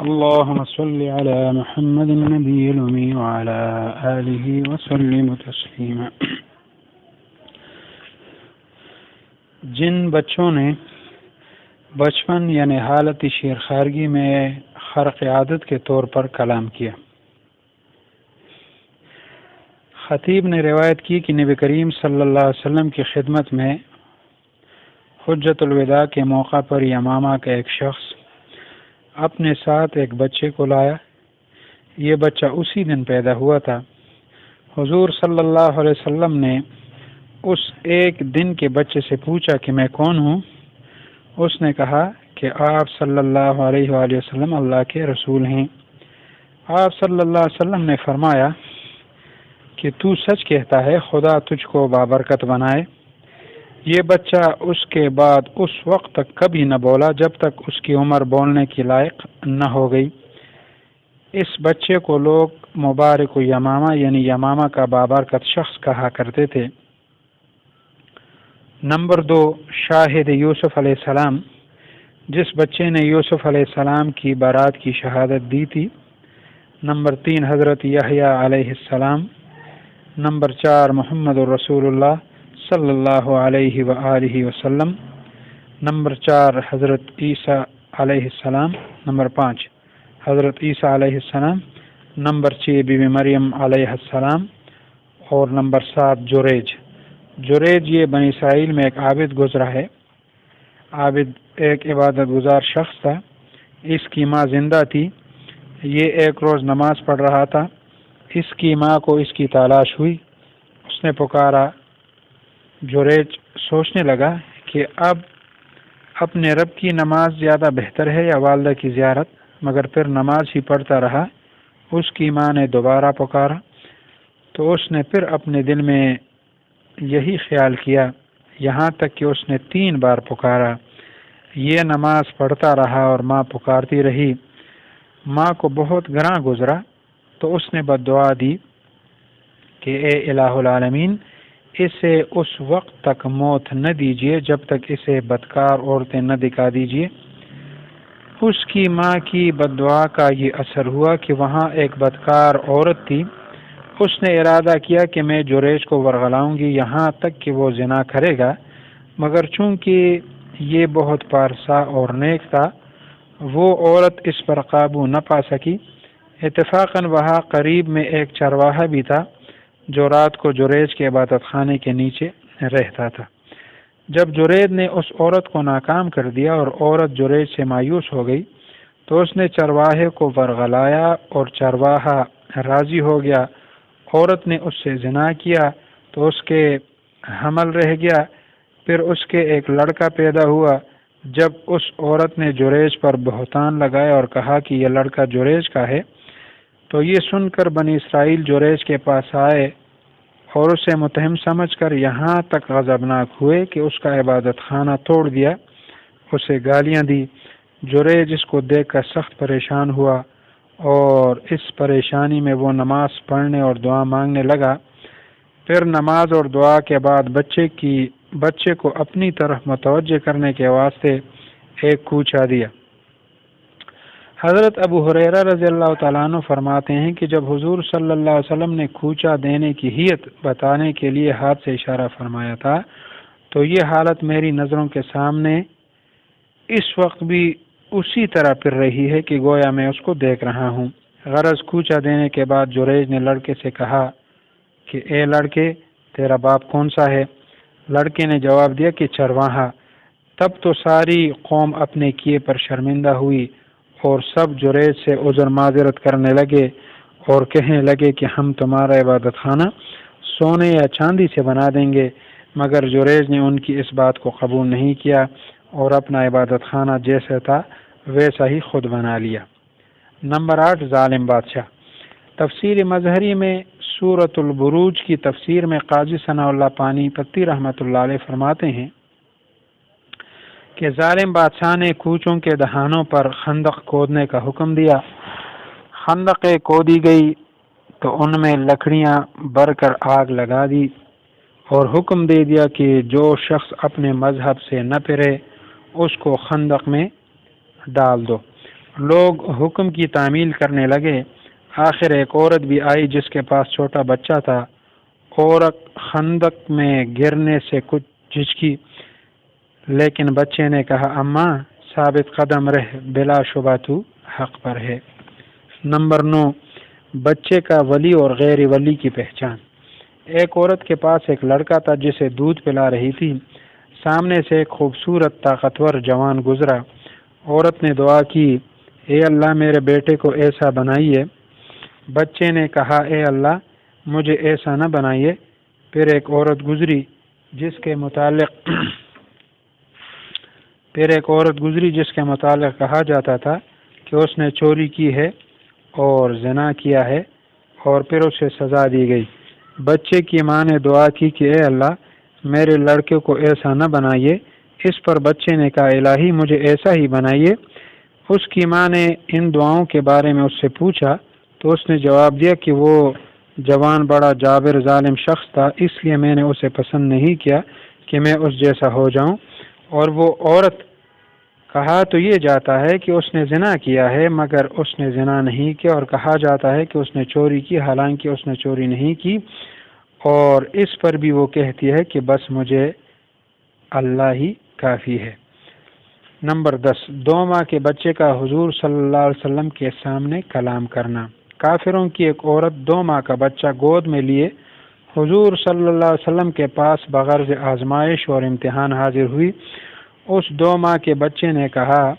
اللهم صل على محمد النبي الأمي وعلى آله وسلم تسليما۔ جن بچوں نے بچپن یعنی حالت شیرخوارگی میں خرق عادت کے طور پر کلام کیا۔ خطیب نے روایت کی کہ نبی کریم صلی اللہ علیہ وسلم کی خدمت میں حجۃ الوداع کے موقع پر یمامہ کا ایک شخص اپنے ساتھ ایک بچے کو لایا۔ یہ بچہ اسی دن پیدا ہوا تھا۔ حضور صلی اللہ علیہ وسلم نے اس ایک دن کے بچے سے پوچھا کہ میں کون ہوں؟ اس نے کہا کہ آپ صلی اللہ علیہ وآلہ وسلم اللہ کے رسول ہیں۔ آپ صلی اللہ علیہ وسلم نے فرمایا کہ تو سچ کہتا ہے، خدا تجھ کو بابرکت بنائے۔ یہ بچہ اس کے بعد اس وقت تک کبھی نہ بولا جب تک اس کی عمر بولنے کی لائق نہ ہو گئی۔ اس بچے کو لوگ مبارک یمامہ یعنی یمامہ کا بابرکت شخص کہا کرتے تھے۔ نمبر 2، شاہد یوسف علیہ السلام، جس بچے نے یوسف علیہ السلام کی بارات کی شہادت دی تھی۔ نمبر 3، حضرت یحییٰ علیہ السلام۔ نمبر 4، محمد رسول اللہ صلی اللہ علیہ وآلہ وسلم۔ نمبر 4، حضرت عیسیٰ علیہ السلام۔ نمبر 5، حضرت عیسیٰ علیہ السلام۔ نمبر 6، بی بی مریم علیہ السلام۔ اور نمبر 7، جریج یہ بنی اسرائیل میں ایک عابد گزرا ہے۔ عابد ایک عبادت گزار شخص تھا۔ اس کی ماں زندہ تھی۔ یہ ایک روز نماز پڑھ رہا تھا۔ اس کی ماں کو اس کی تلاش ہوئی۔ اس نے پکارا۔ جریج سوچنے لگا کہ اب اپنے رب کی نماز زیادہ بہتر ہے یا والدہ کی زیارت، مگر پھر نماز ہی پڑھتا رہا۔ اس کی ماں نے دوبارہ پکارا تو اس نے پھر اپنے دل میں یہی خیال کیا، یہاں تک کہ اس نے 3 بار پکارا۔ یہ نماز پڑھتا رہا اور ماں پکارتی رہی۔ ماں کو بہت گراں گزرا تو اس نے بددعا دی کہ اے الہ العالمین، اسے اس وقت تک موت نہ دیجیے جب تک اسے بدکار عورتیں نہ دکھا دیجیے۔ اس کی ماں کی بددعا کا یہ اثر ہوا کہ وہاں ایک بدکار عورت تھی۔ اس نے ارادہ کیا کہ میں جریج کو ورغلاؤں گی یہاں تک کہ وہ زنا کرے گا، مگر چونکہ یہ بہت پارسا اور نیک تھا، وہ عورت اس پر قابو نہ پا سکی۔ اتفاقاً وہاں قریب میں ایک چرواہا بھی تھا جو رات کو جریج کے عبادت خانے کے نیچے رہتا تھا۔ جب جریج نے اس عورت کو ناکام کر دیا اور عورت جریج سے مایوس ہو گئی تو اس نے چرواہے کو ورغلایا اور چرواہا راضی ہو گیا۔ عورت نے اس سے زنا کیا تو اس کے حمل رہ گیا۔ پھر اس کے ایک لڑکا پیدا ہوا۔ جب اس عورت نے جریج پر بہتان لگایا اور کہا کہ یہ لڑکا جریج کا ہے، تو یہ سن کر بنی اسرائیل جریج کے پاس آئے اور اسے متہم سمجھ کر یہاں تک غضبناک ہوئے کہ اس کا عبادت خانہ توڑ دیا، اسے گالیاں دی۔ جریج اس کو دیکھ کر سخت پریشان ہوا اور اس پریشانی میں وہ نماز پڑھنے اور دعا مانگنے لگا۔ پھر نماز اور دعا کے بعد بچے کو اپنی طرف متوجہ کرنے کے واسطے ایک کوچہ دیا۔ حضرت ابو ہریرہ رضی اللہ تعالیٰ عنہ فرماتے ہیں کہ جب حضور صلی اللہ علیہ وسلم نے کوچہ دینے کی ہیت بتانے کے لیے ہاتھ سے اشارہ فرمایا تھا تو یہ حالت میری نظروں کے سامنے اس وقت بھی اسی طرح پھر رہی ہے کہ گویا میں اس کو دیکھ رہا ہوں۔ غرض کوچہ دینے کے بعد جریج نے لڑکے سے کہا کہ اے لڑکے، تیرا باپ کون سا ہے؟ لڑکے نے جواب دیا کہ چرواہا۔ تب تو ساری قوم اپنے کیے پر شرمندہ ہوئی اور سب جریج سے عذر معذرت کرنے لگے اور کہنے لگے کہ ہم تمہارا عبادت خانہ سونے یا چاندی سے بنا دیں گے، مگر جریج نے ان کی اس بات کو قبول نہیں کیا اور اپنا عبادت خانہ جیسا تھا ویسا ہی خود بنا لیا۔ نمبر 8، ظالم بادشاہ۔ تفسیر مظہری میں سورۃ البروج کی تفسیر میں قاضی ثناء اللہ پانی پتی رحمۃ اللہ علیہ فرماتے ہیں کہ ظالم بادشاہ نے کوچوں کے دہانوں پر خندق کھودنے کا حکم دیا۔ خندقیں کھودی گئی تو ان میں لکڑیاں بھر کر آگ لگا دی اور حکم دے دیا کہ جو شخص اپنے مذہب سے نہ پھرے اس کو خندق میں ڈال دو۔ لوگ حکم کی تعمیل کرنے لگے۔ آخر ایک عورت بھی آئی جس کے پاس چھوٹا بچہ تھا۔ عورت خندق میں گرنے سے کچھ جھجکی، لیکن بچے نے کہا اماں ثابت قدم رہ، بلا شبہ تو حق پر ہے۔ نمبر 9، بچے کا ولی اور غیر ولی کی پہچان۔ ایک عورت کے پاس ایک لڑکا تھا جسے دودھ پلا رہی تھی۔ سامنے سے ایک خوبصورت طاقتور جوان گزرا۔ عورت نے دعا کی، اے اللہ میرے بیٹے کو ایسا بنائیے۔ بچے نے کہا، اے اللہ مجھے ایسا نہ بنائیے۔ پھر ایک عورت گزری جس کے متعلق کہا جاتا تھا کہ اس نے چوری کی ہے اور زنا کیا ہے، اور پھر اسے سزا دی گئی۔ بچے کی ماں نے دعا کی کہ اے اللہ میرے لڑکے کو ایسا نہ بنائیے۔ اس پر بچے نے کہا، الہی مجھے ایسا ہی بنائیے۔ اس کی ماں نے ان دعاؤں کے بارے میں اس سے پوچھا تو اس نے جواب دیا کہ وہ جوان بڑا جابر ظالم شخص تھا، اس لیے میں نے اسے پسند نہیں کیا کہ میں اس جیسا ہو جاؤں۔ اور وہ عورت، کہا تو یہ جاتا ہے کہ اس نے زنا کیا ہے مگر اس نے زنا نہیں کیا، اور کہا جاتا ہے کہ اس نے چوری کی حالانکہ اس نے چوری نہیں کی، اور اس پر بھی وہ کہتی ہے کہ بس مجھے اللہ ہی کافی ہے۔ نمبر 10، 2 ماہ کے بچے کا حضور صلی اللہ علیہ وسلم کے سامنے کلام کرنا۔ کافروں کی ایک عورت 2 ماہ کا بچہ گود میں لیے حضور صلی اللہ علیہ وسلم کے پاس بغرض آزمائش اور امتحان حاضر ہوئی۔ اس 2 ماہ کے بچے نے کہا،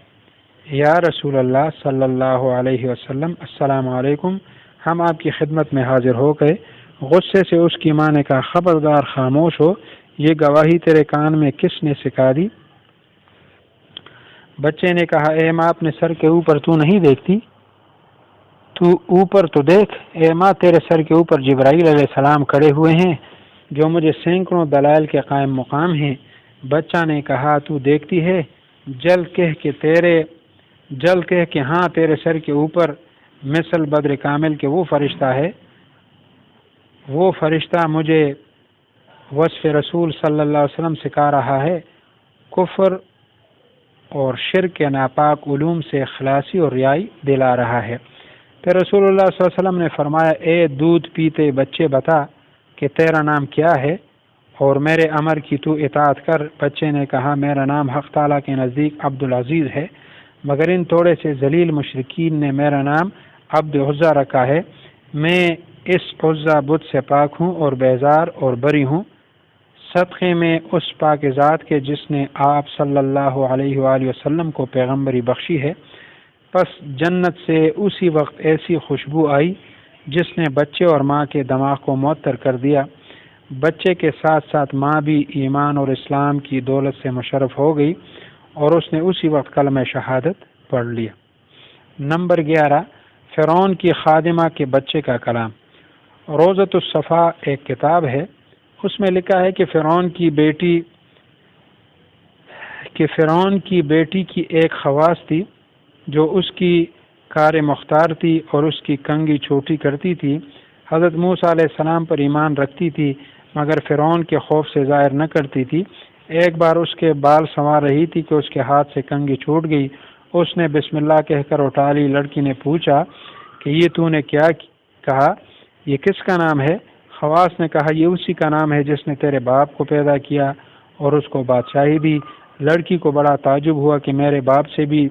یا رسول اللہ صلی اللہ علیہ وسلم السلام علیکم، ہم آپ کی خدمت میں حاضر ہو گئے۔ غصے سے اس کی ماں نے کہا، خبردار خاموش ہو، یہ گواہی تیرے کان میں کس نے سکھا دی؟ بچے نے کہا، اے ماں اپنے سر کے اوپر تو نہیں دیکھتی؟ تو اوپر تو دیکھ۔ اے ماں تیرے سر کے اوپر جبرائیل علیہ السلام کھڑے ہوئے ہیں جو مجھے سینکڑوں دلائل کے قائم مقام ہیں۔ بچہ نے کہا، تو دیکھتی ہے؟ جل کہہ کہ ہاں تیرے سر کے اوپر مثل بدر کامل کے وہ فرشتہ ہے۔ وہ فرشتہ مجھے وصف رسول صلی اللہ علیہ وسلم سکھا رہا ہے، کفر اور شرک کے ناپاک علوم سے خلاصی اور ریائی دلا رہا ہے۔ پھر رسول اللہ صلی اللہ علیہ وسلم نے فرمایا، اے دودھ پیتے بچے بتا کہ تیرا نام کیا ہے اور میرے امر کی تو اطاعت کر۔ بچے نے کہا، میرا نام حق تعالیٰ کے نزدیک عبدالعزیز ہے، مگر ان تھوڑے سے ذلیل مشرکین نے میرا نام عبد عزا رکھا ہے۔ میں اس عزا بت سے پاک ہوں اور بیزار اور بری ہوں، صدقے میں اس پاک ذات کے جس نے آپ صلی اللہ علیہ وآلہ وسلم کو پیغمبری بخشی ہے۔ پس جنت سے اسی وقت ایسی خوشبو آئی جس نے بچے اور ماں کے دماغ کو معطر کر دیا۔ بچے کے ساتھ ساتھ ماں بھی ایمان اور اسلام کی دولت سے مشرف ہو گئی اور اس نے اسی وقت کلمہ شہادت پڑھ لیا۔ نمبر 11، فرعون کی خادمہ کے بچے کا کلام۔ روضۃ الصفا ایک کتاب ہے، اس میں لکھا ہے کہ فرعون کی بیٹی کی ایک خواص تھی جو اس کی کار مختار تھی اور اس کی کنگھی چھوٹی کرتی تھی۔ حضرت موسیٰ علیہ السلام پر ایمان رکھتی تھی مگر فرعون کے خوف سے ظاہر نہ کرتی تھی۔ ایک بار اس کے بال سنوار رہی تھی کہ اس کے ہاتھ سے کنگھی چھوٹ گئی۔ اس نے بسم اللہ کہہ کر اٹھا لی۔ لڑکی نے پوچھا کہ یہ تو نے کیا کہا، یہ کس کا نام ہے؟ خواص نے کہا، یہ اسی کا نام ہے جس نے تیرے باپ کو پیدا کیا اور اس کو بادشاہی دی۔ لڑکی کو بڑا تعجب ہوا کہ میرے باپ سے بھی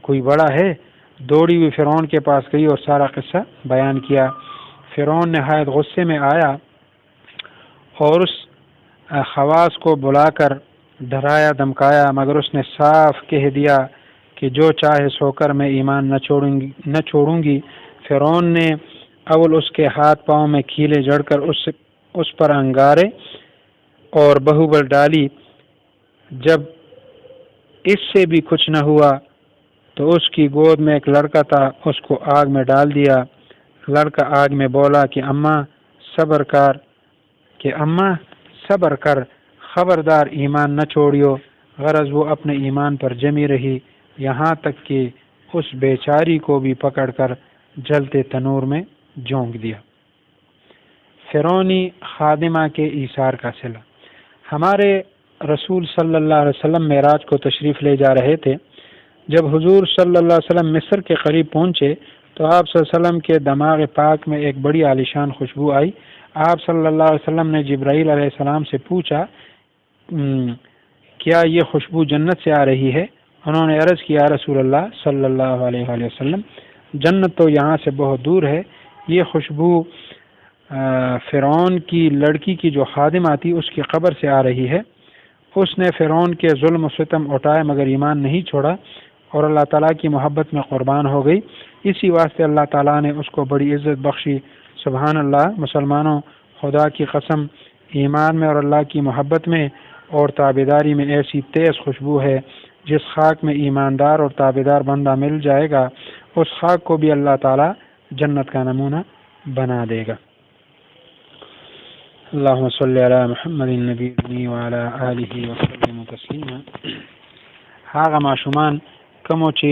کوئی بڑا ہے۔ دوڑی ہوئی فرعون کے پاس گئی اور سارا قصہ بیان کیا۔ فرعون نہایت غصے میں آیا اور اس خواص کو بلا کر ڈرایا دھمکایا، مگر اس نے صاف کہہ دیا کہ جو چاہے سو کر، میں ایمان نہ چھوڑوں گی۔ فرعون نے اول اس کے ہاتھ پاؤں میں کھیلے جڑ کر اس پر انگارے اور بہوبل ڈالی۔ جب اس سے بھی کچھ نہ ہوا تو اس کی گود میں ایک لڑکا تھا، اس کو آگ میں ڈال دیا۔ لڑکا آگ میں بولا کہ اماں صبر کر، خبردار ایمان نہ چھوڑیو۔ غرض وہ اپنے ایمان پر جمی رہی یہاں تک کہ اس بیچاری کو بھی پکڑ کر جلتے تنور میں جھونک دیا۔ فرعونی خادمہ کے ایثار کا صلہ۔ ہمارے رسول صلی اللہ علیہ وسلم معراج کو تشریف لے جا رہے تھے۔ جب حضور صلی اللہ علیہ وسلم مصر کے قریب پہنچے تو آپ صلی اللہ علیہ وسلم کے دماغ پاک میں ایک بڑی عالیشان خوشبو آئی۔ آپ صلی اللہ علیہ وسلم نے جبرائیل علیہ السلام سے پوچھا کیا یہ خوشبو جنت سے آ رہی ہے؟ انہوں نے عرض کیا رسول اللہ صلی اللہ علیہ وآلہ وسلم جنت تو یہاں سے بہت دور ہے، یہ خوشبو فرعون کی لڑکی کی جو خادمہ تھی اس کی قبر سے آ رہی ہے۔ اس نے فرعون کے ظلم و ستم اٹھائے مگر ایمان نہیں چھوڑا اور اللہ تعالیٰ کی محبت میں قربان ہو گئی، اسی واسطے اللہ تعالیٰ نے اس کو بڑی عزت بخشی۔ سبحان اللہ، مسلمانوں خدا کی قسم ایمان میں اور اللہ کی محبت میں اور تابعداری میں ایسی تیز خوشبو ہے، جس خاک میں ایماندار اور تابعدار بندہ مل جائے گا اس خاک کو بھی اللہ تعالیٰ جنت کا نمونہ بنا دے گا۔ اللہم صلی علی محمد النبی وعلی آلہ وسلم تسلیما۔ هغه ماشومان کومو چې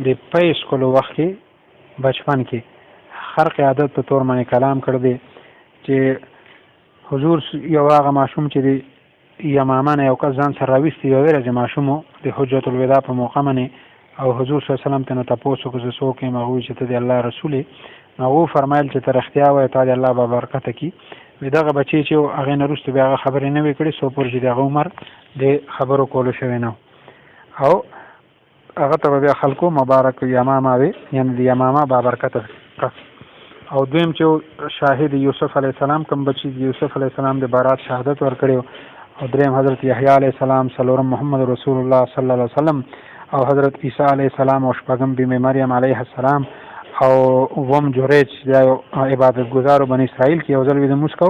د پی سکولو وخت کې بچپن کې خرق عادت په تور باندې کلام کړ دی چې حضور یو هغه ماشوم چې د یمامه نه یو کس ځان سره راویستی یو ورځ ماشوم د حجت الوداع په موقع باندې او حضور صلی الله علیه وسلم ته نو تاسو کو زه څوک یم هغه چې ته د الله رسول هغه فرمایل چې ته رښتیا وایې تا د الله به برکت کی دغه بچی چې هغه نه وروسته بیا هغه خبرې نه وې کړې سو پورې چې دغه عمر د خبرو کولو شوی نه او هغه ته بیا خلکو مبارک یمامه وي یعنی د یمامه بابرکت او دویم چې شاهد یوسف علیه السلام کوم بچی یوسف علیه السلام د بارات شهادت ورکړي او دریم حضرت یحیی علیه السلام څلورم محمد رسول الله صلی الله علیه وسلم او حضرت عیسی علیه السلام او شپږم بیبي مریم علیه السلام او وم جوریج د عبادت گزارو بنی اسرائیل کې یو ځل وی د موږ کو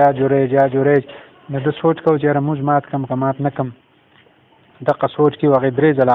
یا جوریج یا جوریج نو د سوچ کو چې موږ مات کم کمات نه کم دغه سوچ کې وغه درې ځله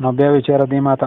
نو بیا چې را دې ماته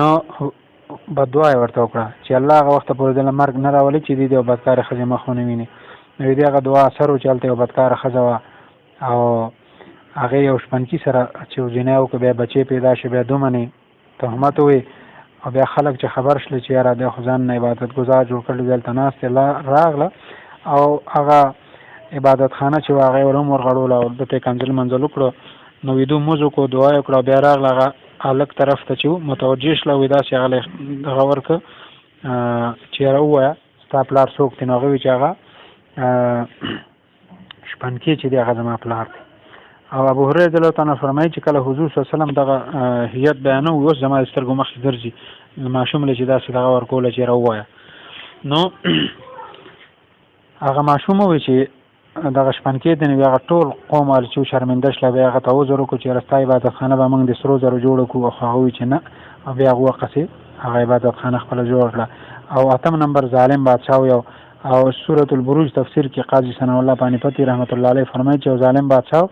نو بدوای ورته وکړه چې الله هغه وخت پورې د مرګ نه راولي چې دې د بدکار خځه مخونه ویني نو دې هغه دعا سره چلته او بدکار خځه او هغه یو شپنکی سره چې جناو کې بیا بچي پیدا شي بیا دومنه تهمت وي او بیا خلک چې خبر شل چې را د خزان نه عبادت گزار جوړ کړل دلته ناس ته راغله او هغه عبادت خانه چې هغه ورم ورغړول او د ته کنځل منځل وکړو نو ویدو موزو کو دعا وکړه بیا راغله الک طرف ته چې متوجه شل ودا چې هغه غور ک چې راویا ستاپلار څوک تنوغه چې هغه شپنکی چې هغه زما پلار دی او ابو هريره رضی الله تعالی فرمایي چې کله حضور صلی الله علیه وسلم دغه هیئت بیانو اوس زما سترګو مخ درځي ماشوم له چې دا څه دغه ورکول چې راوایا نو هغه ماشوم وی چې دغه شپنکی د نو هغه ټول قوم ال چې شرمنده شله بیا هغه توزر کو چې رستای عبادت خانه به موږ د سرو زرو جوړ کو او هغه چې نه او بیا هغه قصې هغه عبادت خانه خپل جوړ کړه او اتم نمبر ظالم بادشاہ یو او سورۃ البروج تفسیر کې قاضی ثنا الله پانی پتی رحمت الله علیه فرمایي چې ظالم بادشاہ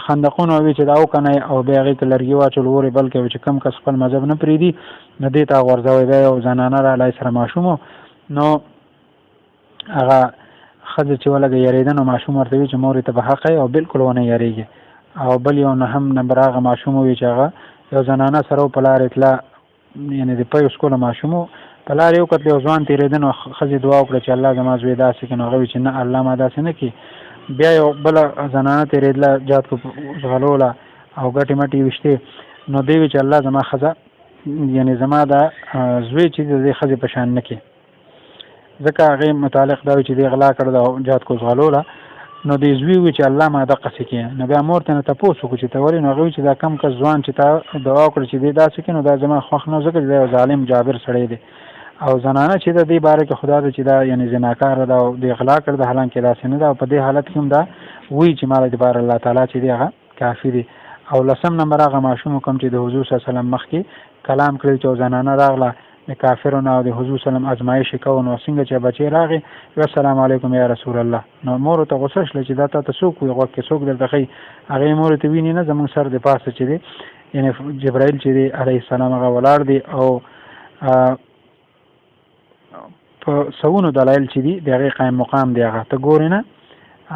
خندقونه وی چې داو کنه او بیا هغه ته لرګي واچول وره بلکې چې کم کس خپل مذهب نه پریدي نه دی تا ورځوي بیا او زنانه را لای سره ماشوم نو هغه خځه چې ولګي یریدن او ماشوم ورته وی چې مور ته به حق او بالکل ونه یریږي او بل یو نه هم نمبر هغه ماشوم وی چې هغه یو زنانه سره په لار اطلاع یعنی د پي سکول ماشوم په لار یو کتل ځوان تیرېدن او خځه دعا وکړه چې الله زما زوی داسې کنه غوي چې نه الله ما داسې نه کی بیا یو بل زنانه تیرېدله جات کو غلوله او ګټي مټي وشته نو دی چې الله زما خځه یعنی زما دا زوی چې د خځه په شان نه کی ځکه هغه متعلق دا چې دی غلا کړ دا جات کو غلوله نو دی زوی و چې الله ما د قصې کې نو بیا مور ته تاسو کو چې ته ولې نو غوي چې دا کم کس ځوان چې تا دعا کړ چې دی داسې کنه دا زما خوښ نه ځکه دا ظالم جابر سړی دی او زنانه چې د دې باره کې خدا دې چې دا یعنی زناکار ده او د اغلا کړ د حالانکه دا سن ده او په دې حالت کې هم دا وی چې مال دې بار الله تعالی چې دی هغه کافی دی او لسم نمبر هغه ماشوم کوم چې د حضور صلی الله علیه وسلم مخ کې کلام کړی چې زنانه راغله د کافرونو او د حضور صلی الله علیه وسلم ازمایش کوو نو څنګه چې بچی راغی السلام علیکم یا رسول الله نو مور ته غوسه شل چې دا ته څوک وي غوږ کې څوک درته خي هغه مور ته ویني نه زمون سر د پاسه چې دی یعنی جبرائیل چې دی علیه السلام هغه ولاړ دی او په سونو دلایل چې دی دغه قائم مقام دی هغه ته ګورې نه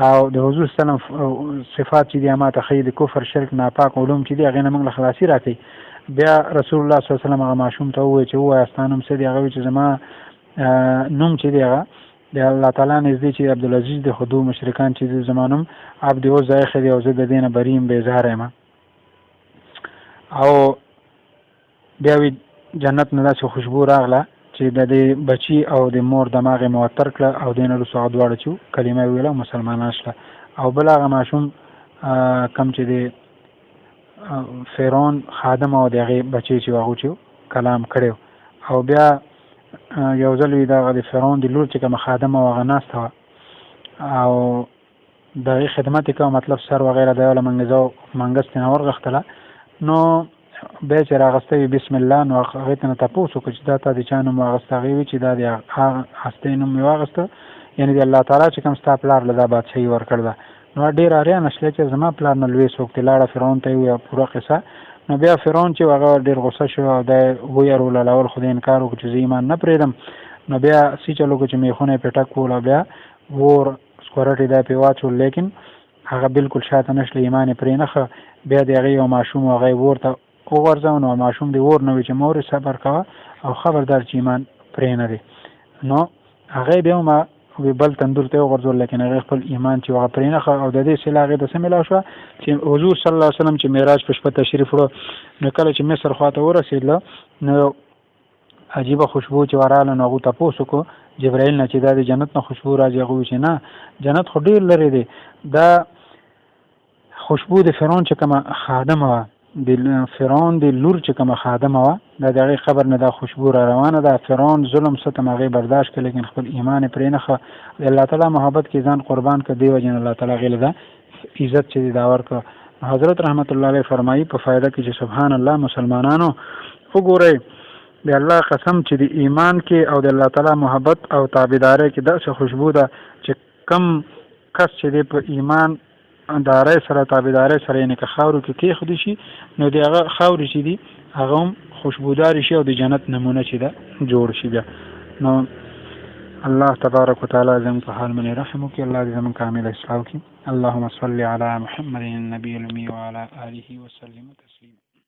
او د حضور صلی الله علیه وسلم صفات چې دی ماته خې د کفر شرک ناپاک علوم چې دی هغه نه موږ خلاصي راکې بیا رسول الله صلی الله علیه وسلم هغه ماشوم ته وایي چې وای استانم سې دی هغه چې زما نوم چې دی هغه د الله تعالی نږدې چې عبدالعزیز د خدو مشرکان چې د زمانم عبد او ځای خدي او زه د دینه بریم به اظهار یم او بیا وی جنت نه داسې خوشبو راغله چې د دې بچي او د مور دماغ یې معطر کړه او دې نه وروسته هغه دواړه چې کلمه یې ویله مسلمانان شله. او بل هغه ماشوم کم چې د فرعون خادم او د هغې بچی چې هغو چې کلام کړی او بیا یو ځل وي دغه د فرعون د لور چې کومه خادمه وه هغه ناسته وه او د هغې خدمت یې کوه، مطلب سر وغیره د یو له منګز ترې نه ورغښتله. نو بیا چې راغسته وي بسم الله، نو هغې ته نه تپوس وکړه چې دا تا د چا نوم واغسته؟ هغې وي چې دا د هستۍ نوم مې واغسته، یعنې د الله تعالی چې کوم ستا پلار له دا بادشاهي ورکړ ده. نو ډېر اریانه شله چې زما پلار نه لوی څوک دی، لاړه فرعون ته یې وویل پوره قصه. نو بیا فرعون چې هغه ډېر غصه شو او دا یې ویرول اول خو د انکار وکړو چې زه ایمان نه پرېږدم. نو بیا سی چل وکړو چې میخونه یې پرې ټک کول او بیا ور سکورټ یې دا پرې واچول، لیکن هغه بالکل شاته نه شله، ایمان یې پرې نه ښه. بیا د هغې یو ماشوم و هغه یې ور ته وغورځاو، نو ماشوم د ور نه وي چې مور یې صبر کوه او خبردار چې ایمان پرې نه دی. نو هغه بیا هم بل تندور ته وغورځول، لیکن هغې خپل ایمان چې هغه پرې نه ښه. او د دې سیله هغې ته څه میلاو شوه چې حضور صلی الله علیه وسلم چې معراج په شپه تشریف وړو، نو کله چې مصر خواته ورسېدله نو عجیبه خوشبو چې ورغله، نو هغو تپوس وکړو جبرائیل نه چې دا د جنت نه خوشبو راځي. هغه وایي چې نه، جنت خو ډېر لرې دی. دا خوشبو د فرعون چې کومه خادمه وه، د فرعون د لور چې کومه خادمه وه، دا د هغې قبر نه دا خوشبو را روانه ده. فرعون ظلم ستم هغې برداشت کړه، لیکن خپل ایمان یې پرې نه ښه. د الله تعالی محبت کې ځان قربان کړه، دې وجې نه الله تعالی هغې له دا عزت چې دی دا ورکړه. حضرت رحمت الله علیه فرمایي په فایده کې چې سبحان الله مسلمانانو وګورئ، د الله قسم چې د ایمان کې او د الله تعالی محبت او تابعدارۍ کې داسې خوشبو ده چې کم کس چې دی په ایمان دارۍ سره تابعدارۍ سره یعنې که خاورو کې کېښودی شي، نو د هغه خاورې چې دي هغه هم خوشبودارې شي او د جنت نمونه چې ده جوړ شي. بیا نو الله تبارک وتعالی زموږ په حال باندې رحم وکړي، الله دې زموږ کامل اصلاح وکړي. اللهم صل علی محمد النبي الامي وعلى آله وسلم تسلیما.